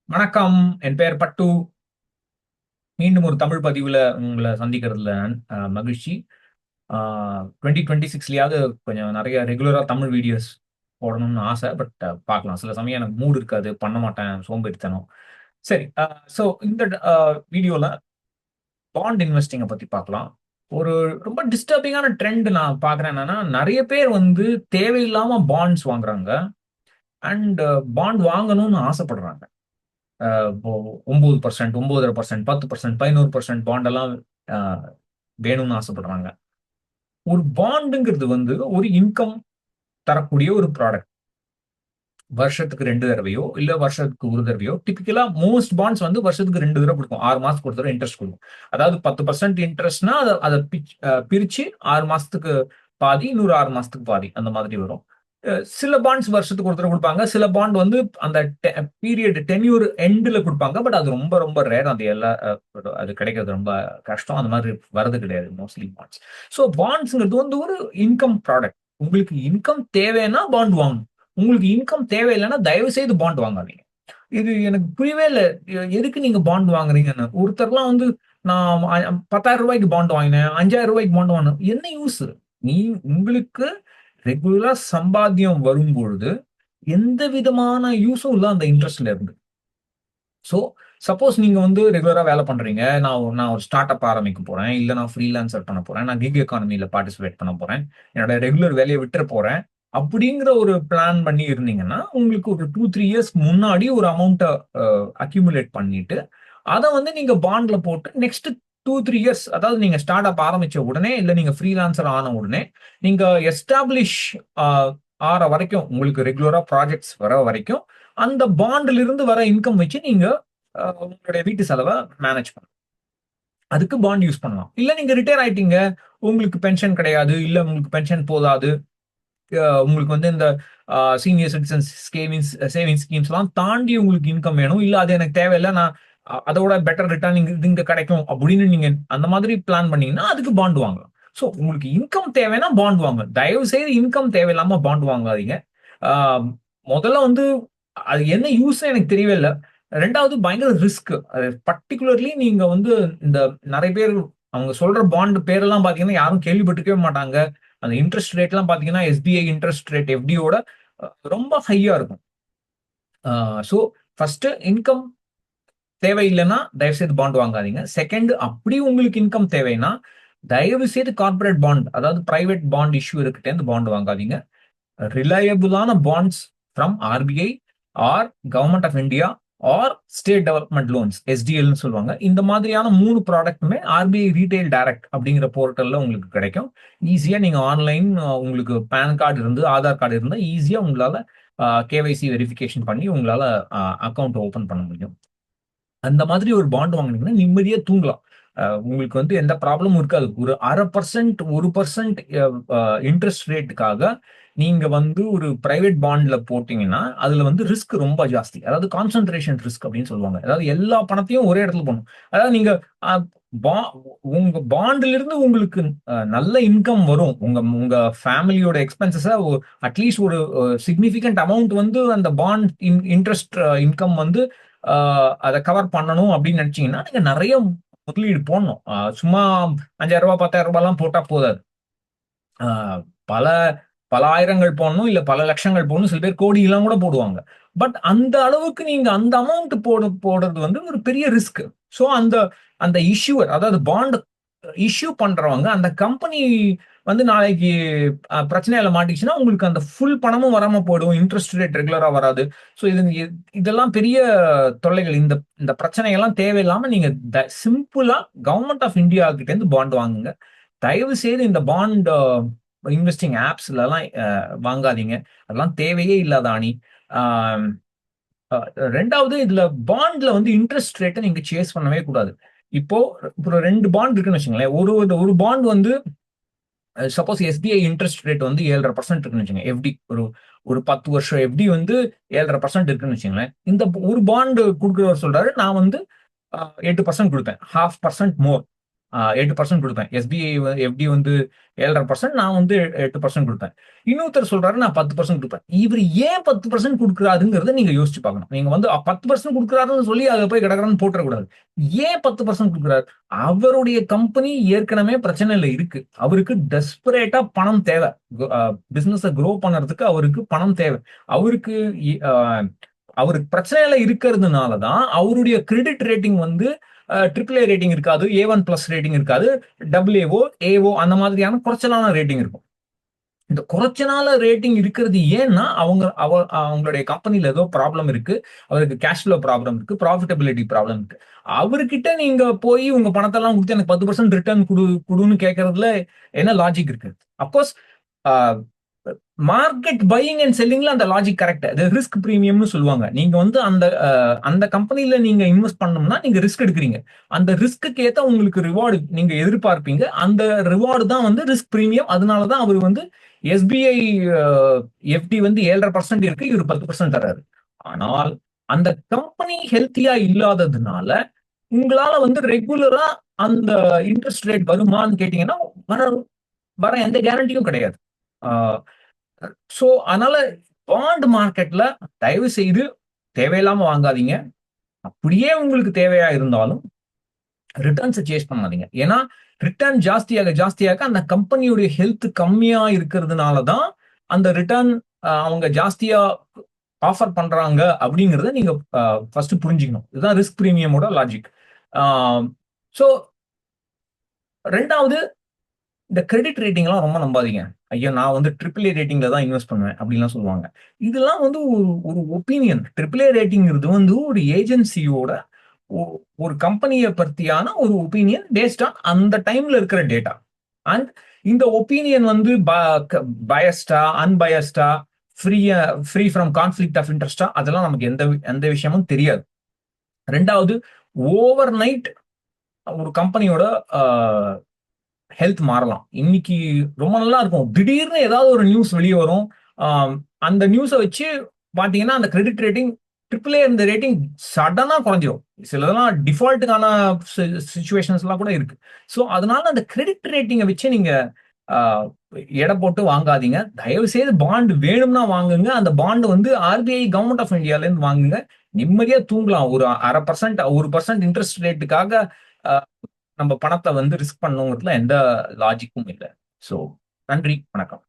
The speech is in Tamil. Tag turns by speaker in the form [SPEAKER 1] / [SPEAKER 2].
[SPEAKER 1] வணக்கம். என் பெயர் பட்டு. மீண்டும் ஒரு தமிழ் பதிவுல உங்கள சந்திக்கிறதுல மகிழ்ச்சி. ஆ 2026லயாவது கொஞ்சம் நெறைய ரெகுலரா தமிழ் வீடியோஸ் போடணும்னு ஆசை. பட் பார்க்கலாம். சில சமயம் எனக்கு மூட் இருக்காது. பண்ண மாட்டேன். சோம்பேறித்தனம். சரி. ஸோ இந்த வீடியோல பாண்ட் இன்வெஸ்டிங்க பத்தி பார்க்கலாம். ஒரு ரொம்ப டிஸ்டர்பிங்கான ட்ரெண்ட் நான் பார்க்குறேன் என்னன்னா, நெறைய பேர் வந்து தேவையில்லாம பாண்ட்ஸ் வாங்குறாங்க. அண்ட் பாண்ட் வாங்கணும்னு ஆசைப்படுறாங்க. இப்போ 9%, 9.5%, 10%, 11% பாண்டெல்லாம் அ வேணும்னு ஆசைப்படுறாங்க. ஒரு பாண்டுங்கிறது வந்து ஒரு இன்கம் தரக்கூடிய ஒரு ப்ராடக்ட். வருஷத்துக்கு 2 தடவையோ, இல்ல வருஷத்துக்கு 1 தடவையோ, டிபிக்கலா மோஸ்ட் பாண்ட்ஸ் வந்து வருஷத்துக்கு 2 தடவ குடுக்கும். 6 மாசத்துக்கு ஒரு தடவ இன்ட்ரெஸ்ட் குடுக்கும். அதாவது 10% இன்ட்ரெஸ்ட்னா அத அத பிரிச்சு 6 மாசத்துக்கு பாதி, இன்னொரு 6 மாசத்துக்கு பாதி அந்த மாதிரி வரும். சில பாண்ட்ஸ் வருஷத்துக்கு ஒரு தடவ குடுப்பாங்க. சில பாண்ட் வந்து அந்த பீரியட் டென்யூர் எண்டுல குடுப்பாங்க. பட் அது ரொம்ப ரொம்ப ரேர். அது எல்லா அது கிடைக்கிறது ரொம்ப கஷ்டம். அந்த மாதிரி வரது கிடையாது மோஸ்ட்லி பாண்ட்ஸ். ஸோ பாண்ட்ஸ்ங்கிறது வந்து ஒரு இன்கம் ப்ராடக்ட். உங்களுக்கு இன்கம் தேவைன்னா பாண்ட் வாங்கணும். உங்களுக்கு இன்கம் தேவையில்லன்னா, தயவு செய்து பாண்ட் வாங்காதீங்க. இது எனக்கு புரியவே இல்ல. எதுக்கு நீங்க பாண்ட் வாங்குறீங்கன்னு. ஒருத்தர்லாம் வந்து நான் ரூ. 10,000 பாண்ட் வாங்கினேன். ரூ. 5,000 பாண்ட் வாங்கினேன். என்ன யூஸ்? நீ உங்களுக்கு ரெகுலரா சம்பாத்தியம் வரும்பொழுது, எந்த விதமான யூஸும் இல்ல அந்த இன்ட்ரெஸ்ட்ல இருந்து. ஸோ, சப்போஸ் நீங்க வந்து ரெகுலரா வேலை பண்றீங்க. நான் ஒரு ஸ்டார்ட் அப் ஆரம்பிக்க போறேன். இல்ல நான் ஃப்ரீலான்சர் பண்ண போறேன். நான் கிக் எக்கானமில பார்ட்டிசிபேட் பண்ண போறேன். என்னோட ரெகுலர் வேலைய விட்டுற போறேன். அப்படிங்கிற ஒரு பிளான் பண்ணி இருந்தீங்கன்னா, உங்களுக்கு ஒரு 2, 3 இயர்ஸ்க்கு முன்னாடி ஒரு அமௌண்ட்ட அ அக்யூமுலேட் பண்ணிட்டு, அத வந்து நீங்க பாண்ட்ல போட்டு நெக்ஸ்ட் 2, 3 இயர்ஸ் அதாவது நீங்க ஸ்டார்ட் அப் ஆரம்பிச்ச உடனே, இல்ல நீங்க ஃப்ரீலான்சர் ஆன உடனே, நீங்க எஸ்டாப்ளிஷ் அ ஆற வரைக்கும், உங்களுக்கு ரெகுலரா ப்ராஜெக்ட்ஸ் வர வரைக்கும், அந்த பாண்ட்ல இருந்து வர இன்கம் வச்சு நீங்க உங்களுடைய வீட்டு செலவ மேனேஜ் பண்ணலாம். அதுக்கு பாண்ட் யூஸ் பண்ணலாம். இல்ல நீங்க ரிட்டயர் ஆயிட்டீங்க. உங்களுக்கு பென்ஷன் கிடையாது. இல்ல உங்களுக்கு பென்ஷன் போதாது. உங்களுக்கு வந்து இந்த சீனியர் சிட்டிசன்ஸ் சேவிங்ஸ் ஸ்கீம்ஸ்லாம் தாண்டி உங்களுக்கு இன்கம் வேணும். இல்ல அது எனக்கு தேவையில்ல. நான் அதோட பெட்டர் ரிட்டர்ன் இங்க இங்க கிடைக்கும் அப்படின்னு நீங்க அந்த மாதிரி பிளான் பண்ணீங்கன்னா, அதுக்கு பாண்ட் வாங்கலாம். ஸோ உங்களுக்கு இன்கம் தேவைன்னா பாண்ட் வாங்க. தயவு செய்து இன்கம் தேவையில்லாம பாண்ட் வாங்காதீங்க. ஆ முதல்ல வந்து அது என்ன யூஸ்ன்னு எனக்கு தெரியவே இல்ல. 2வது பயங்கர ரிஸ்க். அது பர்ட்டிகுலர்லி நீங்க வந்து இந்த நெறைய பேர் அவங்க சொல்ற பாண்ட் பேரெல்லாம் பார்த்தீங்கன்னா, யாரும் கேள்விப்பட்டிருக்கவே மாட்டாங்க. அந்த இன்ட்ரெஸ்ட் ரேட்லாம் பார்த்தீங்கன்னா, எஸ்பிஐ இன்ட்ரெஸ்ட் ரேட் எஃப்டியோட ரொம்ப ஹையா இருக்கும். ஆ ஸோ ஃபர்ஸ்ட்டு இன்கம் தேவையில்லன்னா, தயவுசெய்து பாண்ட் வாங்காதீங்க. 2 அப்படியும் உங்களுக்கு இன்கம் தேவைன்னா, தயவுசெய்து கார்ப்பரேட் பாண்ட் அதாவது பிரைவேட் பாண்ட் இஷ்யூயர்கிட்டேருந்து பாண்ட் வாங்காதீங்க. ரிலையபிளான bonds from RBI or government of India or state development loans எஸ்டிஎல்னு சொல்லுவாங்க. இந்த மாதிரியான 3 ப்ராடக்ட்டுமே ஆர்பிஐ ரீட்டெயில் டைரக்ட் அப்படிங்கிற போர்ட்டல்ல உங்களுக்கு கிடைக்கும். ஈஸியா நீங்க ஆன்லைன் உங்களுக்கு பான் கார்டு இருந்து, ஆதார் கார்டு இருந்தா ஈஸியா உங்களால கேவைசி வெரிஃபிகேஷன் பண்ணி உங்களால அக்கவுண்ட் ஓப்பன் பண்ண முடியும். அந்த மாதிரி ஒரு பாண்ட் வாங்குனீங்கன்னா, நிம்மதியா தூங்கலாம். உங்களுக்கு வந்து எந்த ப்ராப்ளமும் இருக்காது. ஒரு 1/2% 1% இன்ட்ரெஸ்ட் ரேட்டுக்காக நீங்க வந்து ஒரு பிரைவேட் பாண்ட்ல போட்டீங்கன்னா, அதுல வந்து ரிஸ்க் ரொம்ப ஜாஸ்தி. அதாவது கான்சன்ட்ரேஷன் ரிஸ்க் அப்படின்னு சொல்லுவாங்க. அதாவது எல்லா பணத்தையும் ஒரே இடத்துல போடணும். அதாவது நீங்க அ பா உங்க பாண்ட்ல இருந்து உங்களுக்கு நல்ல இன்கம் வரும். உங்க உங்க ஃபேமிலியோட எக்ஸ்பென்ஸஸ அட்லீஸ்ட் ஒரு சிக்னிஃபிகன்ட் அமௌண்ட் வந்து அந்த பாண்ட் இன்ட்ரெஸ்ட் இன்கம் வந்து ஆ அத கவர் பண்ணணும் அப்படின்னு நினைச்சீங்கன்னா, நீங்க நெறைய முதலீடு போடணும். சும்மா ரூ. 5,000 ரூ. 10,000லாம் போட்டா போதாது. ஆ பல பல ஆயிரங்கள் போடணும், இல்ல பல லட்சங்கள் போடணும். சில பேர் கோடிலாம் கூட போடுவாங்க. பட் அந்த அளவுக்கு நீங்க அந்த அமௌண்ட் போடுறது வந்து ஒரு பெரிய ரிஸ்க். ஸோ அந்த அந்த இஷ்யூவர் அதாவது பாண்ட் இஷ்யூ பண்றவங்க அந்த கம்பெனி வந்து நாளைக்கு பிரச்சனையில மாட்டிச்சுன்னா, உங்களுக்கு அந்த ஃபுல் பணமும் வராம போயிடும். இன்ட்ரெஸ்ட் ரேட் ரெகுலரா வராது. ஸோ இதெல்லாம் பெரிய தொல்லைகள். இந்த இந்த பிரச்சனைகள்லாம் தேவையில்லாம நீங்க சிம்பிளா கவர்ன்மென்ட் ஆஃப் இந்தியா கிட்டேருந்து பாண்ட் வாங்குங்க. தயவு செய்து இந்த பாண்ட் இன்வெஸ்டிங் ஆப்ஸ்லலாம் வாங்காதீங்க. அதெல்லாம் தேவையே இல்லாத அணி. ஆம், 2வது இதுல பாண்ட்ல வந்து இன்ட்ரெஸ்ட் ரேட்ட நீங்க சேஸ் பண்ணவே கூடாது. இப்போ இப்போ 2 பாண்ட் இருக்குன்னு வச்சுக்கங்களேன். ஒரு பாண்ட் வந்து சப்போஸ் எஸ்பிஐ இன்ட்ரெஸ்ட் ரேட் வந்து 7.5% இருக்குன்னு வச்சுக்கோங்க. எஃப்டி ஒரு ஒரு 10 வருஷம் எஃப்டி வந்து 7.5% இருக்குன்னு வச்சுக்கங்களேன். இந்த ஒரு பாண்ட் குடுக்குறவர் சொல்றாரு, நான் வந்து 8% குடுப்பேன். 0.5% மோர். 8% கொடுப்பேன். எஸ்பிஐ எஃப்டி வந்து 7.5%, நான் வந்து 8% கொடுப்பேன். இன்னொருத்தர் சொல்றாரு நான் 10% கொடுப்பேன். இவர் ஏன் 10% கொடுக்குறாருங்கிறத நீங்க யோசிச்சு பார்க்கணும். நீங்க வந்து 10% கொடுக்குறாருன்னு சொல்லி அதை போய் கடகடன்னு போட்டுறக்கூடாது. ஏன் 10% கொடுக்குறாரு? அவருடைய கம்பெனி ஏற்கனவே பிரச்சனையில இருக்கு. அவருக்கு டெஸ்பரேட்டா பணம் தேவை. பிசினஸ க்ரோ பண்றதுக்கு அவருக்கு பணம் தேவை. அவருக்கு அவருக்கு பிரச்சனையில இருக்கிறதுனால தான் அவருடைய கிரெடிட் ரேட்டிங் வந்து ட்ரிபிள் ஏ ரேட்டிங் இருக்காது, A1+ ரேட்டிங் இருக்காது, AA, ஏஓ அந்த மாதிரியான குறைச்சலான ரேட்டிங் இருக்கும். இந்த குறைச்சலான ரேட்டிங் இருக்கிறது ஏன்னா அவங்களுடைய கம்பெனில ஏதோ ப்ராப்ளம் இருக்கு, அவருக்கு கேஷ் ஃப்ளோ ப்ராப்ளம் இருக்கு, ப்ராஃபிட்டபிலிட்டி ப்ராப்ளம் இருக்கு. அவர்கிட்ட நீங்க போய் உங்க பணத்தெல்லாம் கொடுத்து எனக்கு 10% ரிட்டர்ன் குடுன்னு கேட்கறதுல என்ன லாஜிக் இருக்கு? அப்கோர்ஸ் மார்க்கெட் பையிங் அண்ட் செல்லிங்ல அந்த லாஜிக் கரெக்ட். அது ரிஸ்க் பிரீமியம்னு சொல்லுவாங்க. நீங்க வந்து அந்த கம்பெனில நீங்க இன்வெஸ்ட் பண்ணணும்னா நீங்க ரிஸ்க் எடுக்கிறீங்க. அந்த ரிஸ்க்கு ஏத்த உங்களுக்கு ரிவார்டு நீங்க எதிர்பார்ப்பீங்க. அந்த ரிவார்டு தான் வந்து ரிஸ்க் பிரீமியம். அதனால தான் அவர் வந்து எஸ்பிஐ எஃப்டி வந்து 7.5% இருக்கு, இவர் 10% தர்றாரு. ஆனால் அந்த கம்பெனி ஹெல்த்தியா இல்லாததுனால உங்களால வந்து ரெகுலரா அந்த இன்ட்ரெஸ்ட் ரேட் வருமான்னு கேட்டீங்கன்னா வர வர எந்த கேரண்டியும் கிடையாது. சோ அதனால பாண்ட் மார்க்கெட்ல தயவு செய்து தேவையில்லாம வாங்காதீங்க. அப்படியே உங்களுக்கு தேவையா இருந்தாலும் ரிட்டர்ன்ஸ் சேஸ் பண்ணாதீங்க. ஏன்னா ரிட்டர்ன் ஜாஸ்தியாக ஜாஸ்தியாக அந்த கம்பெனியுடைய ஹெல்த் கம்மியா இருக்கிறதுனால தான் அந்த ரிட்டர்ன் அவங்க ஜாஸ்தியா ஆஃபர் பண்றாங்க அப்படிங்கறத நீங்க ஃபர்ஸ்ட் புரிஞ்சுக்கணும். இதுதான் ரிஸ்க் பிரீமியமோட லாஜிக். சோ ரெண்டாவது, இந்த கிரெடிட் ரேட்டிங்லாம் ரொம்ப நம்பாதீங்க. ஐயா நான் வந்து ட்ரிபிள் ஏ ரேட்டிங்ல தான் இன்வெஸ்ட் பண்ணுவேன் அப்படிலாம் சொல்லுவாங்க. இதெல்லாம் வந்து ஒரு ஒப்பீனியன். ட்ரிபிள் ஏ ரேட்டிங்கிறது வந்து ஒரு ஏஜென்சியோட ஒரு கம்பெனியை பத்தியான ஒரு ஒப்பீனியன் பேஸ்ட் ஆன் அந்த டைம்ல இருக்கிற டேட்டா. அண்ட் இந்த ஒப்பீனியன் வந்து பயஸ்டா, அன்பயஸ்டா, ஃப்ரீ ஃப்ரம் கான்ஃபிளிக்ட் ஆஃப் இன்ட்ரெஸ்டா, அதெல்லாம் நமக்கு எந்த எந்த விஷயமும் தெரியாது. ரெண்டாவது, ஓவர் நைட் ஒரு கம்பெனியோட ஹெல்த் மாறலாம். இன்னைக்கு ரொம்ப நல்லா இருக்கும், திடீர்னு ஏதாவது ஒரு நியூஸ் வெளியே வரும். அந்த நியூஸை வச்சு பாத்தீங்கன்னா அந்த கிரெடிட் ரேட்டிங் ட்ரிபிள் ஏ இந்த ரேட்டிங் சடனா குறைஞ்சிரும். சிலதெல்லாம் டிஃபால்ட்டுக்கான சுச்சுவேஷன்ஸ் எல்லாம் கூட இருக்கு. ஸோ அதனால அந்த கிரெடிட் ரேட்டிங்கை வச்சு நீங்க எடை போட்டு வாங்காதீங்க. தயவு செய்து பாண்ட் வேணும்னா வாங்குங்க. அந்த பாண்ட் வந்து ஆர்பிஐ கவர்மெண்ட் ஆஃப் இந்தியால இருந்து வாங்குங்க. நிம்மதியா தூங்கலாம். ஒரு 1/2%, 1% இன்ட்ரெஸ்ட் ரேட்டுக்காக நம்ம பணத்தை வந்து ரிஸ்க் பண்ணுங்கிறதுல எந்த லாஜிக்கும் இல்லை. ஸோ நன்றி, வணக்கம்.